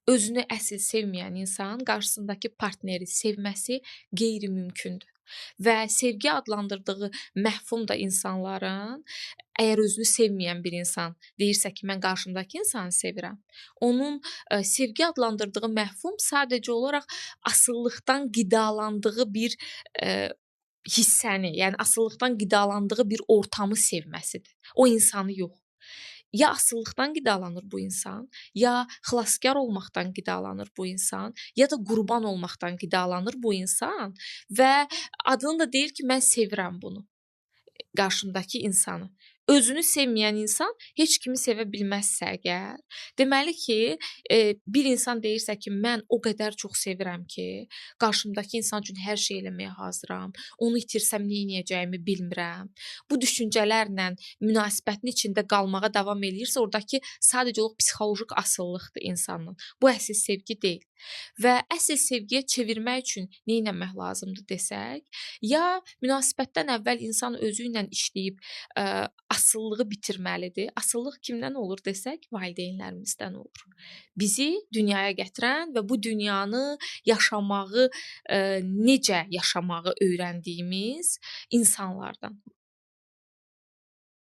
özünü əsl sevməyən insan qarşısındakı partneri sevməsi qeyri-mümkündür. Və sevgi adlandırdığı məfhum da insanların, əgər özünü sevməyən bir insan deyirsə ki, mən qarşımdakı insanı sevirəm, onun sevgi adlandırdığı məfhum sadəcə olaraq asılılıqdan qidalandığı bir hissəni, yəni asılılıqdan qidalandığı bir ortamı sevməsidir. O insanı yox. Ya asılılıqdan qidalanır bu insan, ya xilaskar olmaqdan qidalanır bu insan, ya da qurban olmaqdan qidalanır bu insan və adını da deyir ki, mən sevirəm bunu, qarşımdakı insanı. Özünü sevməyən insan heç kimi sevə bilməzsə əgər, deməli ki, bir insan deyirsə ki, mən o qədər çox sevirəm ki, qarşımdakı insan üçün hər şey eləməyə hazıram, onu itirsəm neyniyəcəyimi bilmirəm. Bu düşüncələrlə münasibətin içində qalmağa davam eləyirsə, ordakı sadəcə olaraq psixoloji asılılıqdır insanın. Bu əsl sevgi deyil. Və əsl sevgiyə çevirmək üçün neynəmək lazımdır desək, ya münasibətdən əvvəl insan özü ilə işləyib asılılığı bitirməlidir. Asıllıq kimdən olur desək, valideynlərimizdən olur. Bizi dünyaya gətirən və bu dünyanı yaşamağı, necə yaşamağı öyrəndiyimiz insanlardan.